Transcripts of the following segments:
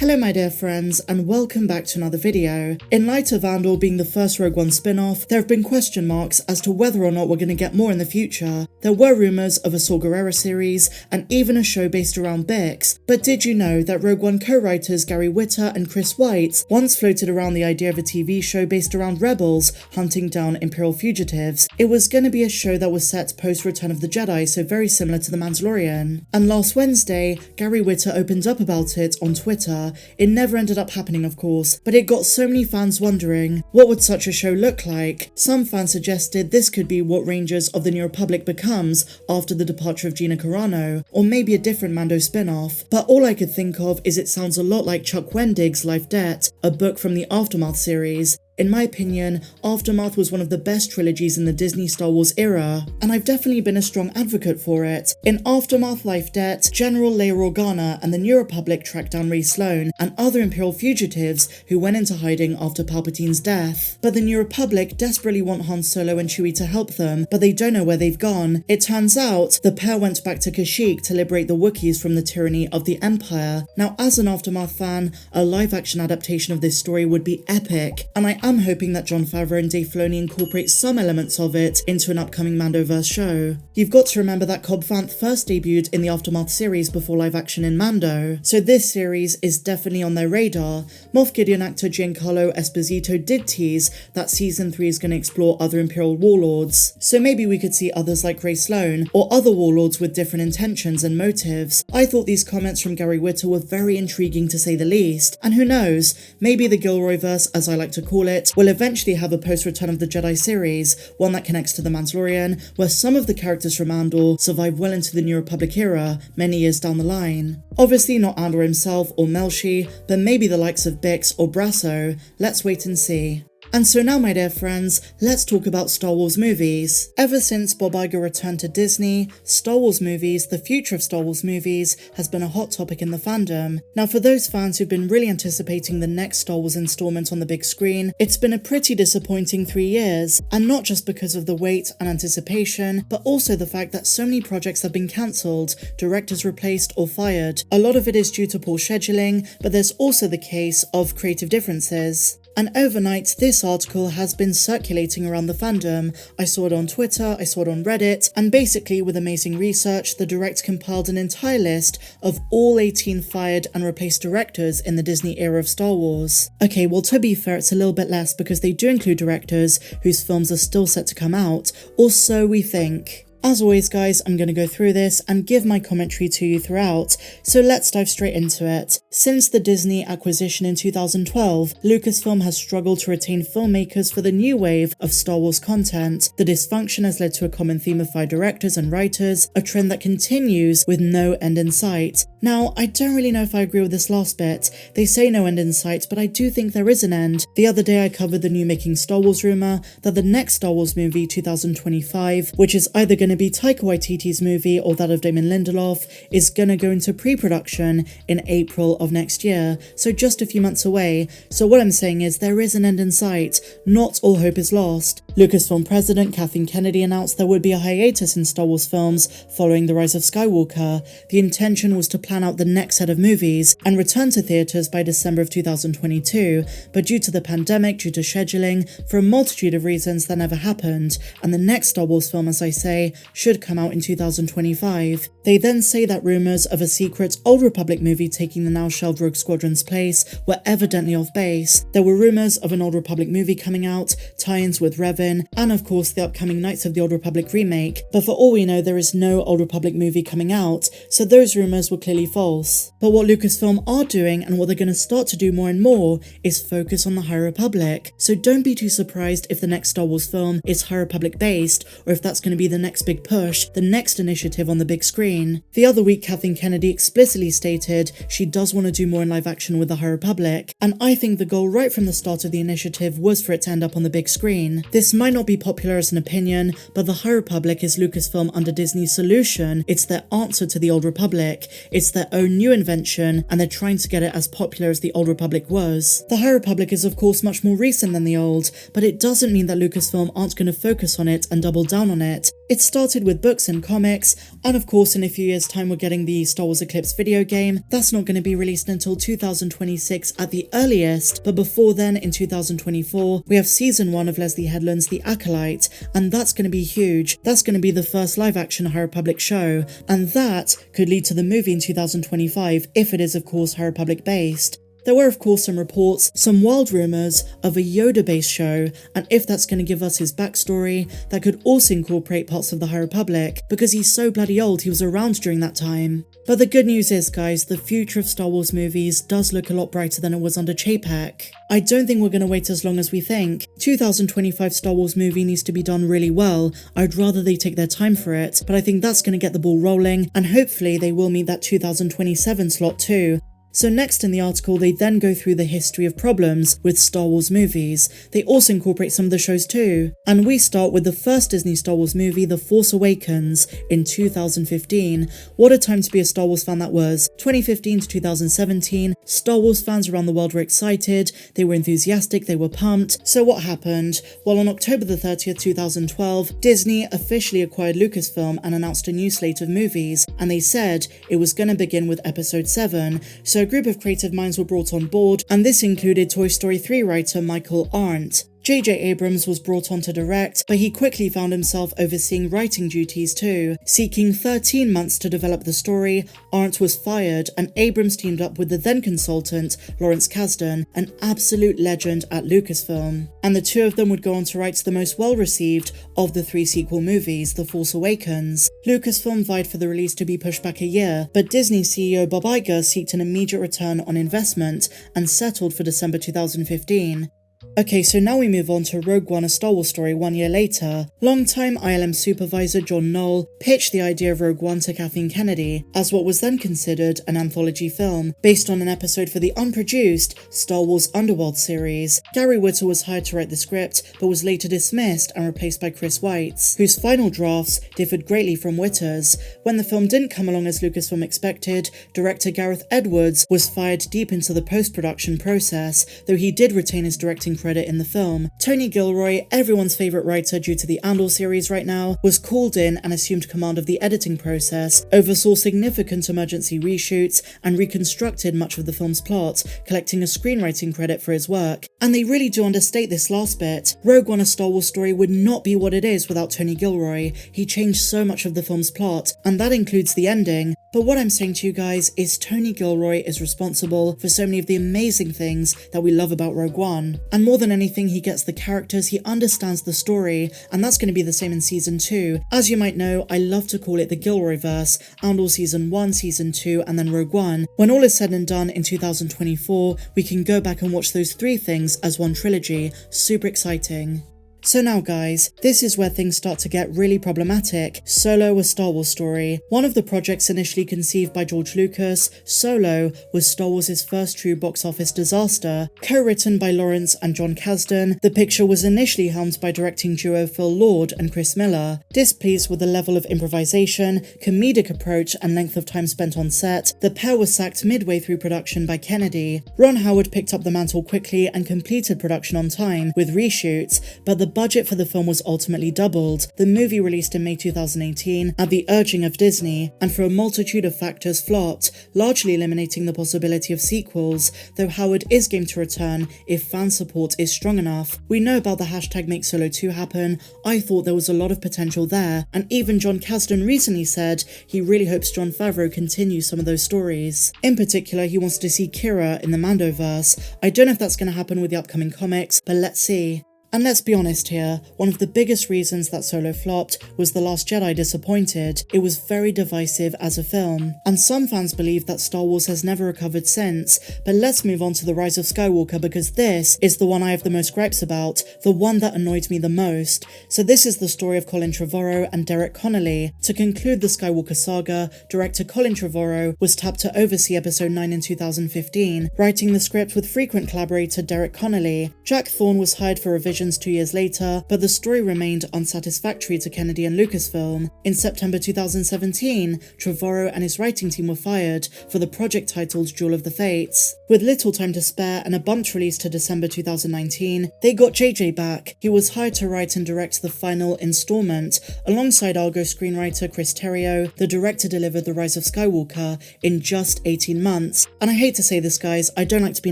Hello my dear friends, and welcome back to another video. In light of Andor being the first Rogue One spin-off, there have been question marks as to whether or not we're going to get more in the future. There were rumours of a Saw Gerrera series, and even a show based around Bix, but did you know that Rogue One co-writers Gary Whitta and Chris Weitz once floated around the idea of a TV show based around rebels hunting down Imperial fugitives? It was going to be a show that was set post Return of the Jedi, so very similar to The Mandalorian. And last Wednesday, Gary Whitta opened up about it on Twitter. It never ended up happening, of course, but it got so many fans wondering, what would such a show look like? Some fans suggested this could be what Rangers of the New Republic becomes after the departure of Gina Carano, or maybe a different Mando spin-off. But all I could think of is it sounds a lot like Chuck Wendig's Life Debt, a book from the Aftermath series. In my opinion, Aftermath was one of the best trilogies in the Disney Star Wars era, and I've definitely been a strong advocate for it. In Aftermath Life Debt, General Leia Organa and the New Republic tracked down Rey Sloane and other Imperial fugitives who went into hiding after Palpatine's death. But the New Republic desperately want Han Solo and Chewie to help them, but they don't know where they've gone. It turns out, the pair went back to Kashyyyk to liberate the Wookiees from the tyranny of the Empire. Now, as an Aftermath fan, a live-action adaptation of this story would be epic, and I'm hoping that Jon Favreau and Dave Filoni incorporate some elements of it into an upcoming Mandoverse show. You've got to remember that Cobb Vanth first debuted in the Aftermath series before live action in Mando, so this series is definitely on their radar. Moff Gideon actor Giancarlo Esposito did tease that season 3 is going to explore other Imperial warlords, so maybe we could see others like Rey Sloane, or other warlords with different intentions and motives. I thought these comments from Gary Whitta were very intriguing to say the least, and who knows, maybe the Gilroyverse, as I like to call it, will eventually have a post-Return of the Jedi series, one that connects to The Mandalorian, where some of the characters from Andor survive well into the New Republic era, many years down the line. Obviously not Andor himself or Melshi, but maybe the likes of Bix or Brasso. Let's wait and see. And so now, my dear friends, let's talk about Star Wars movies. Ever since Bob Iger returned to Disney, Star Wars movies, the future of Star Wars movies, has been a hot topic in the fandom. Now, for those fans who've been really anticipating the next Star Wars installment on the big screen, it's been a pretty disappointing 3 years, and not just because of the wait and anticipation, but also the fact that so many projects have been cancelled, directors replaced or fired. A lot of it is due to poor scheduling, but there's also the case of creative differences. And overnight, this article has been circulating around the fandom. I saw it on Twitter, I saw it on Reddit, and basically with amazing research, the Direct compiled an entire list of all 18 fired and replaced directors in the Disney era of Star Wars. Okay, well, to be fair, it's a little bit less because they do include directors whose films are still set to come out, or so we think. As always guys, I'm going to go through this and give my commentary to you throughout, so let's dive straight into it. Since the Disney acquisition in 2012, Lucasfilm has struggled to retain filmmakers for the new wave of Star Wars content. The dysfunction has led to a common theme of fired directors and writers, a trend that continues with no end in sight. Now, I don't really know if I agree with this last bit. They say no end in sight, but I do think there is an end. The other day I covered the new Making Star Wars rumour that the next Star Wars movie, 2025, which is either going to be Taika Waititi's movie or that of Damon Lindelof, is going to go into pre-production in April of next year, so just a few months away. So what I'm saying is there is an end in sight. Not all hope is lost. Lucasfilm president Kathleen Kennedy announced there would be a hiatus in Star Wars films following The Rise of Skywalker. The intention was to plan out the next set of movies and return to theatres by December of 2022, but due to the pandemic, due to scheduling, for a multitude of reasons that never happened, and the next Star Wars film, as I say, should come out in 2025. They then say that rumours of a secret Old Republic movie taking the now shelved Rogue Squadron's place were evidently off base. There were rumours of an Old Republic movie coming out, tie-ins with Revan, and of course the upcoming Knights of the Old Republic remake, but for all we know there is no Old Republic movie coming out, so those rumours were clearly false. But what Lucasfilm are doing, and what they're going to start to do more and more, is focus on the High Republic. So don't be too surprised if the next Star Wars film is High Republic based, or if that's going to be the next big push, the next initiative on the big screen. The other week, Kathleen Kennedy explicitly stated she does want to do more in live action with the High Republic, and I think the goal right from the start of the initiative was for it to end up on the big screen. This This might not be popular as an opinion, but the High Republic is Lucasfilm under Disney's solution. It's their answer to the Old Republic. It's their own new invention, and they're trying to get it as popular as the Old Republic was. The High Republic is of course much more recent than the old, but it doesn't mean that Lucasfilm aren't going to focus on it and double down on it. It started with books and comics, and of course in a few years' time we're getting the Star Wars Eclipse video game. That's not going to be released until 2026 at the earliest, but before then, in 2024, we have season 1 of Leslie Headland's The Acolyte, and that's going to be huge. That's going to be the first live-action High Republic show, and that could lead to the movie in 2025, if it is of course High Republic based. There were of course some reports, some wild rumours of a Yoda-based show, and if that's going to give us his backstory, that could also incorporate parts of the High Republic, because he's so bloody old, he was around during that time. But the good news is, guys, the future of Star Wars movies does look a lot brighter than it was under Chapek. I don't think we're going to wait as long as we think. 2025 Star Wars movie needs to be done really well. I'd rather they take their time for it, but I think that's going to get the ball rolling, and hopefully they will meet that 2027 slot too. So next in the article, they then go through the history of problems with Star Wars movies. They also incorporate some of the shows too. And we start with the first Disney Star Wars movie, The Force Awakens, in 2015. What a time to be a Star Wars fan that was. 2015 to 2017, Star Wars fans around the world were excited, they were enthusiastic, they were pumped. So what happened? Well, on October the 30th, 2012, Disney officially acquired Lucasfilm and announced a new slate of movies. And they said it was going to begin with Episode 7. So a group of creative minds were brought on board, and this included Toy Story 3 writer Michael Arndt. J.J. Abrams was brought on to direct, but he quickly found himself overseeing writing duties too. Seeking 13 months to develop the story, Arndt was fired, and Abrams teamed up with the then consultant, Lawrence Kasdan, an absolute legend at Lucasfilm. And the two of them would go on to write the most well-received of the 3 sequel movies, The Force Awakens. Lucasfilm vied for the release to be pushed back a year, but Disney CEO Bob Iger sought an immediate return on investment and settled for December 2015. Okay, so now we move on to Rogue One, a Star Wars story 1 year later. Longtime ILM supervisor John Knoll pitched the idea of Rogue One to Kathleen Kennedy as what was then considered an anthology film, based on an episode for the unproduced Star Wars Underworld series. Gary Whitta was hired to write the script, but was later dismissed and replaced by Chris Weitz, whose final drafts differed greatly from Whitta's. When the film didn't come along as Lucasfilm expected, director Gareth Edwards was fired deep into the post-production process, though he did retain his directing credit in the film. Tony Gilroy, everyone's favourite writer due to the Andor series right now, was called in and assumed command of the editing process, oversaw significant emergency reshoots, and reconstructed much of the film's plot, collecting a screenwriting credit for his work. And they really do understate this last bit. Rogue One, a Star Wars story would not be what it is without Tony Gilroy. He changed so much of the film's plot, and that includes the ending. But what I'm saying to you guys is Tony Gilroy is responsible for so many of the amazing things that we love about Rogue One. And more than anything, he gets the characters, he understands the story, and that's going to be the same in Season 2. As you might know, I love to call it the Gilroy-verse, Andor Season 1, Season 2, and then Rogue One. When all is said and done in 2024, we can go back and watch those 3 things as one trilogy. Super exciting. So now guys, this is where things start to get really problematic. Solo, a Star Wars story. One of the projects initially conceived by George Lucas, Solo, was Star Wars' first true box office disaster. Co-written by Lawrence and John Kasdan, the picture was initially helmed by directing duo Phil Lord and Chris Miller. Displeased with the level of improvisation, comedic approach, and length of time spent on set, the pair was sacked midway through production by Kennedy. Ron Howard picked up the mantle quickly and completed production on time, with reshoots, but the budget for the film was ultimately doubled. The movie released in May 2018 at the urging of Disney, and for a multitude of factors flopped, largely eliminating the possibility of sequels, though Howard is game to return if fan support is strong enough. We know about the hashtag Make Solo 2 happen. I thought there was a lot of potential there, and even John Kasdan recently said he really hopes Jon Favreau continues some of those stories. In particular, he wants to see Kira in the Mandoverse. I don't know if that's going to happen with the upcoming comics, but let's see. And let's be honest here, one of the biggest reasons that Solo flopped was The Last Jedi disappointed. It was very divisive as a film, and some fans believe that Star Wars has never recovered since. But let's move on to The Rise of Skywalker, because this is the one I have the most gripes about, the one that annoyed me the most. So this is the story of Colin Trevorrow and Derek Connolly. To conclude the Skywalker saga, director Colin Trevorrow was tapped to oversee Episode 9 in 2015, writing the script with frequent collaborator Derek Connolly. Jack Thorne was hired for revision decisions 2 years later, but the story remained unsatisfactory to Kennedy and Lucasfilm. In September 2017, Trevorrow and his writing team were fired for the project titled Duel of the Fates. With little time to spare and a bumped release to December 2019, they got JJ back. He was hired to write and direct the final installment. Alongside Argo screenwriter Chris Terrio, the director delivered The Rise of Skywalker in just 18 months. And I hate to say this, guys, I don't like to be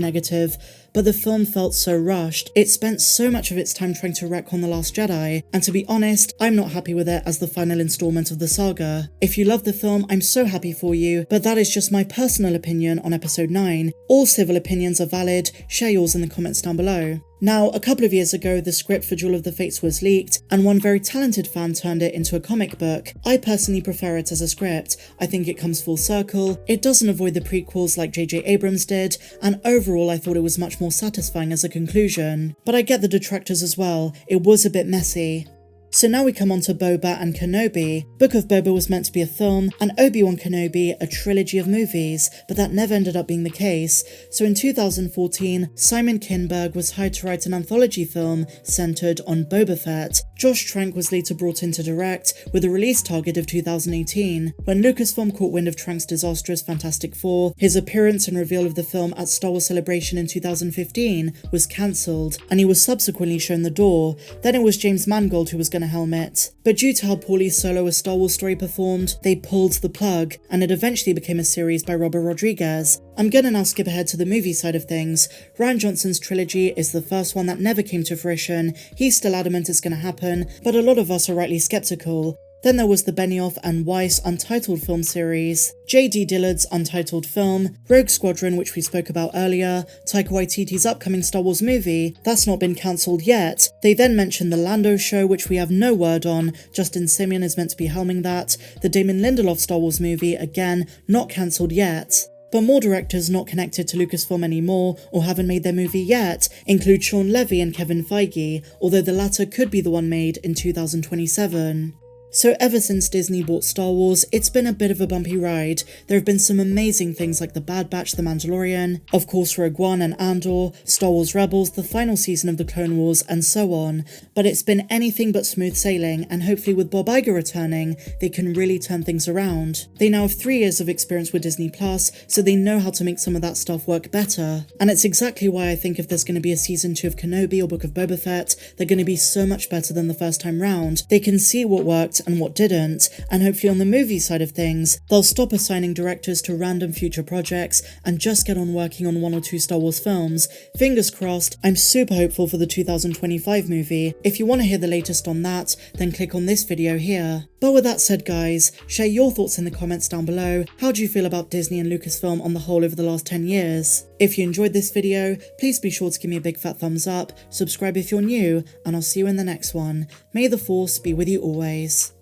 negative, but the film felt so rushed. It spent so much of its time trying to retcon The Last Jedi, and to be honest, I'm not happy with it as the final installment of the saga. If you love the film, I'm so happy for you, but that is just my personal opinion on episode 9. All civil opinions are valid, share yours in the comments down below. Now, a couple of years ago, the script for Duel of the Fates was leaked, and one very talented fan turned it into a comic book. I personally prefer it as a script. I think it comes full circle, it doesn't avoid the prequels like J.J. Abrams did, and overall I thought it was much more satisfying as a conclusion. But I get the detractors as well, it was a bit messy. So now we come on to Boba and Kenobi. Book of Boba was meant to be a film, and Obi-Wan Kenobi a trilogy of movies, but that never ended up being the case. So in 2014, Simon Kinberg was hired to write an anthology film centered on Boba Fett. Josh Trank was later brought in to direct, with a release target of 2018. When Lucasfilm caught wind of Trank's disastrous Fantastic Four, his appearance and reveal of the film at Star Wars Celebration in 2015 was cancelled, and he was subsequently shown the door. Then it was James Mangold who was going to helm it. But due to how poorly Solo a Star Wars story performed, they pulled the plug, and it eventually became a series by Robert Rodriguez. I'm gonna now skip ahead to the movie side of things. Rian Johnson's trilogy is the first one that never came to fruition. He's still adamant it's gonna happen, but a lot of us are rightly skeptical. Then there was the Benioff and Weiss Untitled film series, J.D. Dillard's Untitled film, Rogue Squadron, which we spoke about earlier, Taika Waititi's upcoming Star Wars movie, that's not been cancelled yet. They then mentioned the Lando show, which we have no word on, Justin Simien is meant to be helming that, the Damon Lindelof Star Wars movie, again, not cancelled yet. But more directors not connected to Lucasfilm anymore or haven't made their movie yet include Sean Levy and Kevin Feige, although the latter could be the one made in 2027. So ever since Disney bought Star Wars, it's been a bit of a bumpy ride. There have been some amazing things like The Bad Batch, The Mandalorian, of course Rogue One and Andor, Star Wars Rebels, the final season of the Clone Wars, and so on. But it's been anything but smooth sailing, and hopefully with Bob Iger returning, they can really turn things around. They now have 3 years of experience with Disney Plus, so they know how to make some of that stuff work better. And it's exactly why I think if there's going to be a season 2 of Kenobi or Book of Boba Fett, they're going to be so much better than the first time round. They can see what worked and what didn't, and hopefully on the movie side of things, they'll stop assigning directors to random future projects and just get on working on 1 or 2 Star Wars films. Fingers crossed. I'm super hopeful for the 2025 movie. If you want to hear the latest on that, then click on this video here. But with that said, guys, share your thoughts in the comments down below. How do you feel about Disney and Lucasfilm on the whole over the last 10 years? If you enjoyed this video, please be sure to give me a big fat thumbs up, subscribe if you're new, and I'll see you in the next one. May the Force be with you always.